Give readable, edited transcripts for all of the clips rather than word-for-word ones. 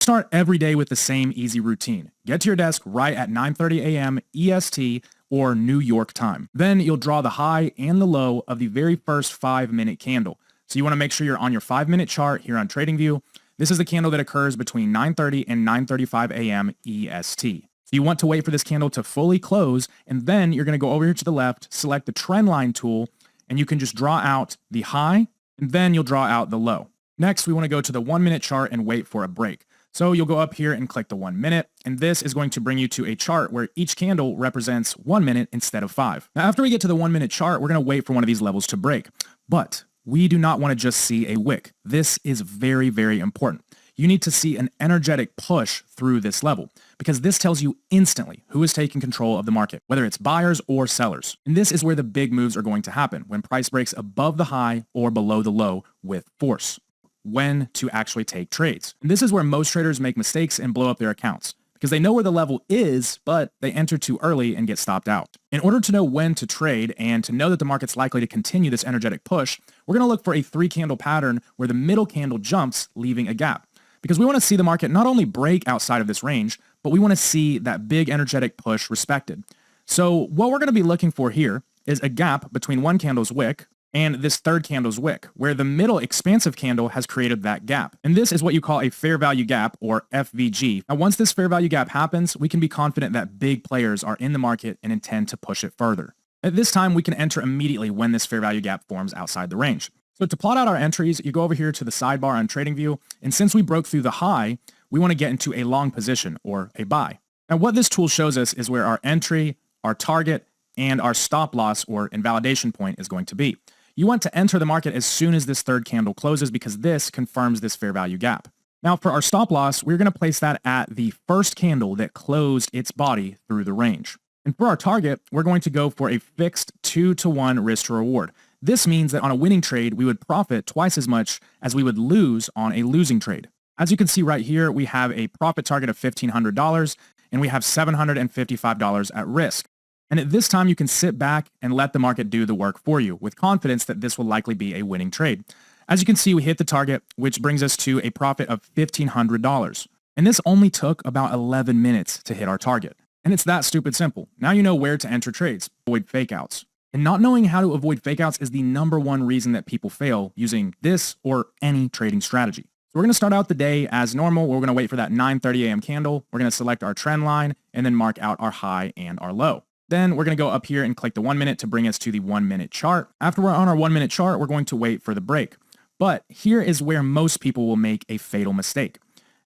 start every day with the same easy routine. Get to your desk right at 9:30 a.m. EST or New York time. Then you'll draw the high and the low of the very first 5-minute candle. So you want to make sure you're on your 5-minute chart here on TradingView. This is the candle that occurs between 9:30 and 9:35 a.m. EST. So you want to wait for this candle to fully close, and then you're going to go over here to the left, select the trend line tool, and you can just draw out the high, and then you'll draw out the low. Next, we want to go to the 1-minute chart and wait for a break. So you'll go up here and click the 1 minute, and this is going to bring you to a chart where each candle represents 1 minute instead of 5. Now, after we get to the 1-minute chart, we're going to wait for one of these levels to break. But we do not want to just see a wick. This is very, very important. You need to see an energetic push through this level because this tells you instantly who is taking control of the market, whether it's buyers or sellers. And this is where the big moves are going to happen, when price breaks above the high or below the low with force. When to actually take trades. And this is where most traders make mistakes and blow up their accounts because they know where the level is, but they enter too early and get stopped out. In order to know when to trade and to know that the market's likely to continue this energetic push, we're going to look for a 3-candle pattern where the middle candle jumps, leaving a gap. Because we want to see the market not only break outside of this range, but we want to see that big energetic push respected. So what we're going to be looking for here is a gap between one candle's wick and this third candle's wick, where the middle expansive candle has created that gap. And this is what you call a fair value gap, or FVG. Now, once this fair value gap happens, we can be confident that big players are in the market and intend to push it further. At this time, we can enter immediately when this fair value gap forms outside the range. So to plot out our entries, you go over here to the sidebar on TradingView, and since we broke through the high, we want to get into a long position, or a buy. Now, what this tool shows us is where our entry, our target, and our stop loss, or invalidation point, is going to be. You want to enter the market as soon as this third candle closes because this confirms this fair value gap. Now for our stop loss, we're going to place that at the first candle that closed its body through the range. And for our target, we're going to go for a fixed 2-to-1 risk to reward. This means that on a winning trade, we would profit twice as much as we would lose on a losing trade. As you can see right here, we have a profit target of $1,500 and we have $755 at risk. And at this time, you can sit back and let the market do the work for you with confidence that this will likely be a winning trade. As you can see, we hit the target, which brings us to a profit of $1,500. And this only took about 11 minutes to hit our target. And it's that stupid simple. Now you know where to enter trades, avoid fakeouts. And not knowing how to avoid fakeouts is the #1 reason that people fail using this or any trading strategy. So we're going to start out the day as normal. We're going to wait for that 9:30 a.m. candle. We're going to select our trend line and then mark out our high and our low. Then we're going to go up here and click the 1 minute to bring us to the 1-minute chart. After we're on our 1-minute chart, we're going to wait for the break. But here is where most people will make a fatal mistake.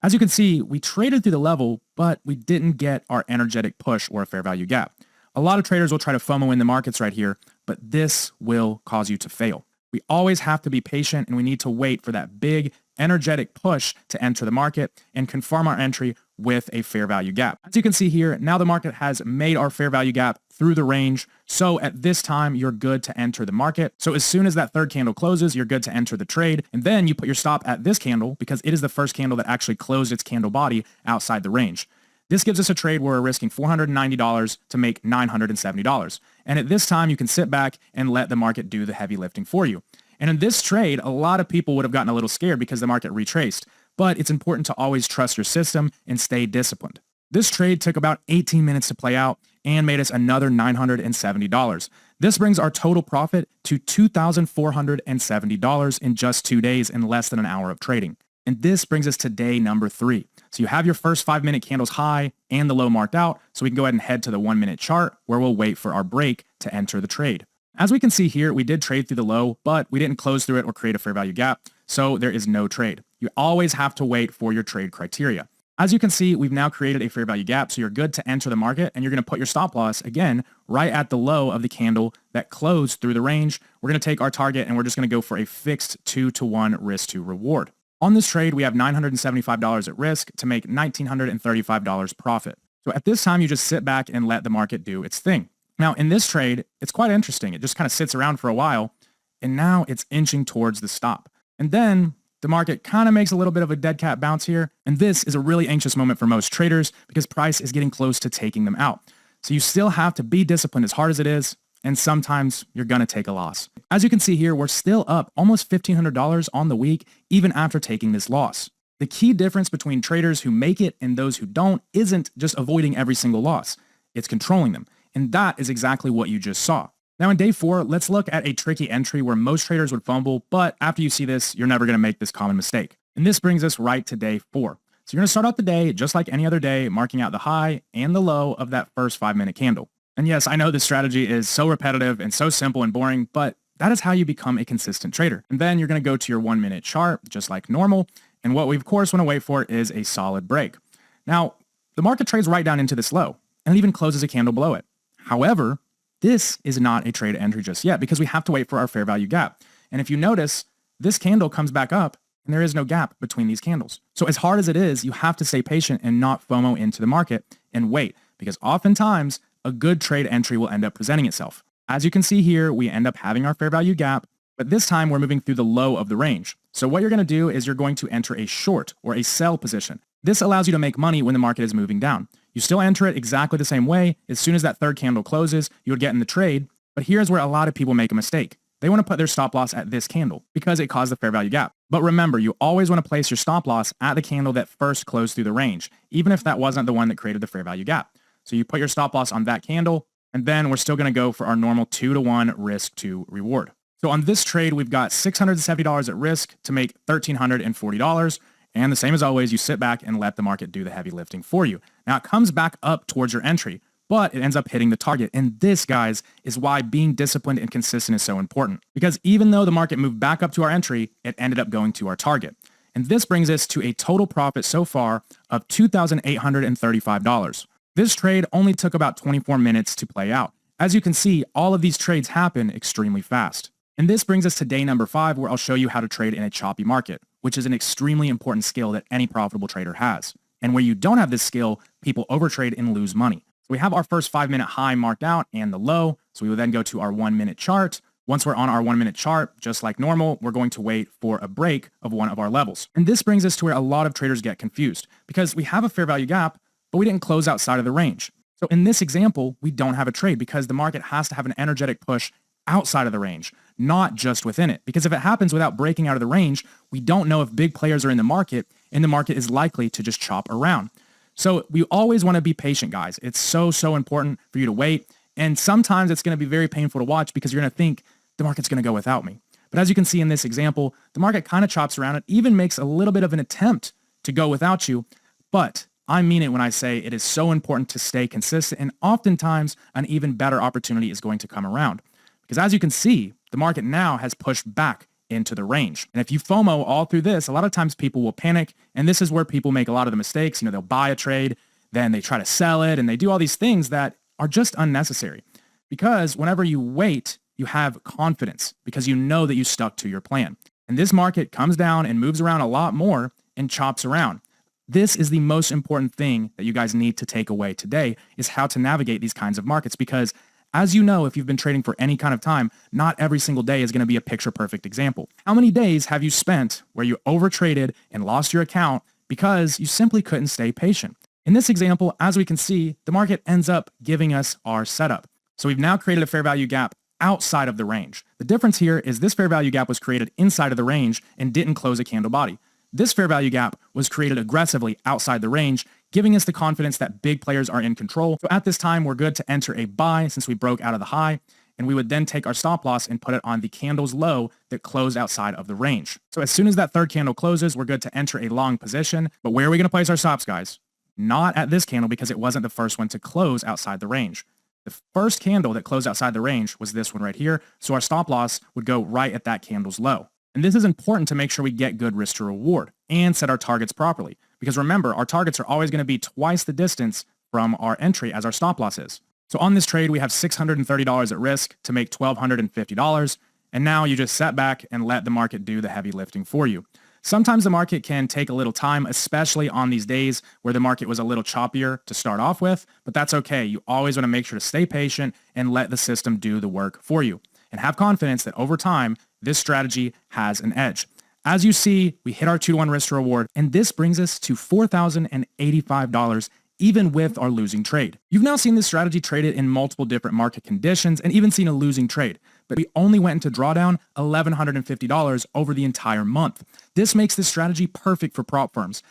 As you can see, we traded through the level, but we didn't get our energetic push or a fair value gap. A lot of traders will try to FOMO in the markets right here, but this will cause you to fail. We always have to be patient and we need to wait for that big energetic push to enter the market and confirm our entry with a fair value gap. As you can see here, now the market has made our fair value gap through the range. So at this time, you're good to enter the market. So as soon as that third candle closes, you're good to enter the trade. And then you put your stop at this candle because it is the first candle that actually closed its candle body outside the range. This gives us a trade where we're risking $490 to make $970. And at this time, you can sit back and let the market do the heavy lifting for you. And in this trade, a lot of people would have gotten a little scared because the market retraced. But it's important to always trust your system and stay disciplined. This trade took about 18 minutes to play out and made us another $970. This brings our total profit to $2,470 in just 2 days in less than an hour of trading. And this brings us to day number 3. So you have your first 5-minute candles high and the low marked out. So we can go ahead and head to the 1-minute chart where we'll wait for our break to enter the trade. As we can see here, we did trade through the low, but we didn't close through it or create a fair value gap. So there is no trade. You always have to wait for your trade criteria. As you can see, we've now created a fair value gap. So you're good to enter the market and you're going to put your stop loss again, right at the low of the candle that closed through the range. We're going to take our target and we're just going to go for a fixed 2-to-1 risk to reward. On this trade, we have $975 at risk to make $1,935 profit. So at this time, you just sit back and let the market do its thing. Now, in this trade, it's quite interesting. It just kind of sits around for a while, and now it's inching towards the stop. And then the market kind of makes a little bit of a dead cat bounce here, and this is a really anxious moment for most traders because price is getting close to taking them out. So you still have to be disciplined as hard as it is, and sometimes you're going to take a loss. As you can see here, we're still up almost $1,500 on the week, even after taking this loss. The key difference between traders who make it and those who don't isn't just avoiding every single loss. It's controlling them. And that is exactly what you just saw. Now in day 4, let's look at a tricky entry where most traders would fumble, but after you see this, you're never going to make this common mistake. And this brings us right to day 4. So you're going to start out the day just like any other day, marking out the high and the low of that first 5-minute candle. And yes, I know this strategy is so repetitive and so simple and boring, but that is how you become a consistent trader. And then you're going to go to your 1-minute chart just like normal. And what we of course want to wait for is a solid break. Now, the market trades right down into this low and it even closes a candle below it. However, this is not a trade entry just yet because we have to wait for our fair value gap. And if you notice, this candle comes back up and there is no gap between these candles. So as hard as it is, you have to stay patient and not FOMO into the market and wait, because oftentimes a good trade entry will end up presenting itself. As you can see here, we end up having our fair value gap, but this time we're moving through the low of the range. So what you're going to do is you're going to enter a short or a sell position. This allows you to make money when the market is moving down. You still enter it exactly the same way. As soon as that third candle closes, you would get in the trade. But here's where a lot of people make a mistake. They want to put their stop loss at this candle because it caused the fair value gap. But remember, you always want to place your stop loss at the candle that first closed through the range, even if that wasn't the one that created the fair value gap. So you put your stop loss on that candle, and then we're still going to go for our normal 2-to-1 risk to reward. So on this trade, we've got $670 at risk to make $1,340. And the same as always, you sit back and let the market do the heavy lifting for you. Now it comes back up towards your entry, but it ends up hitting the target. And this, guys, is why being disciplined and consistent is so important. Because even though the market moved back up to our entry, it ended up going to our target. And this brings us to a total profit so far of $2,835. This trade only took about 24 minutes to play out. As you can see, all of these trades happen extremely fast. And this brings us to day number 5, where I'll show you how to trade in a choppy market, which is an extremely important skill that any profitable trader has. And where you don't have this skill, people overtrade and lose money. So we have our first 5-minute high marked out and the low. So we will then go to our 1-minute chart. Once we're on our 1-minute chart, just like normal, we're going to wait for a break of one of our levels. And this brings us to where a lot of traders get confused because we have a fair value gap, but we didn't close outside of the range. So in this example, we don't have a trade because the market has to have an energetic push outside of the range, not just within it. Because if it happens without breaking out of the range, we don't know if big players are in the market, and the market is likely to just chop around. So we always want to be patient, guys. It's so important for you to wait. And sometimes it's going to be very painful to watch because you're going to think the market's going to go without me. But as you can see in this example, the market kind of chops around. It even makes a little bit of an attempt to go without you. But I mean it when I say it is so important to stay consistent, and oftentimes an even better opportunity is going to come around. Because as you can see, the market now has pushed back into the range. And if you FOMO all through this, a lot of times people will panic. And this is where people make a lot of the mistakes. They'll buy a trade, then they try to sell it, and they do all these things that are just unnecessary. Because whenever you wait, you have confidence because you know that you stuck to your plan. And this market comes down and moves around a lot more and chops around. This is the most important thing that you guys need to take away today, is how to navigate these kinds of markets. Because as you know, if you've been trading for any kind of time, not every single day is going to be a picture perfect example. How many days have you spent where you overtraded and lost your account because you simply couldn't stay patient? In this example, as we can see, the market ends up giving us our setup. So we've now created a fair value gap outside of the range. The difference here is this fair value gap was created inside of the range and didn't close a candle body. This fair value gap was created aggressively outside the range, giving us the confidence that big players are in control. So at this time, we're good to enter a buy since we broke out of the high, and we would then take our stop loss and put it on the candle's low that closed outside of the range. So as soon as that third candle closes, we're good to enter a long position. But where are we going to place our stops, guys? Not at this candle because it wasn't the first one to close outside the range. The first candle that closed outside the range was this one right here. So our stop loss would go right at that candle's low. And this is important to make sure we get good risk to reward and set our targets properly. Because remember, our targets are always going to be twice the distance from our entry as our stop loss is. So on this trade, we have $630 at risk to make $1,250. And now you just sit back and let the market do the heavy lifting for you. Sometimes the market can take a little time, especially on these days where the market was a little choppier to start off with, but that's okay. You always want to make sure to stay patient and let the system do the work for you. And have confidence that over time, this strategy has an edge. As you see, we hit our 2-to-1 risk to reward, and this brings us to $4,085 even with our losing trade. You've now seen this strategy traded in multiple different market conditions and even seen a losing trade. but we only went into drawdown $1,150 over the entire month. This makes this strategy perfect for prop firms.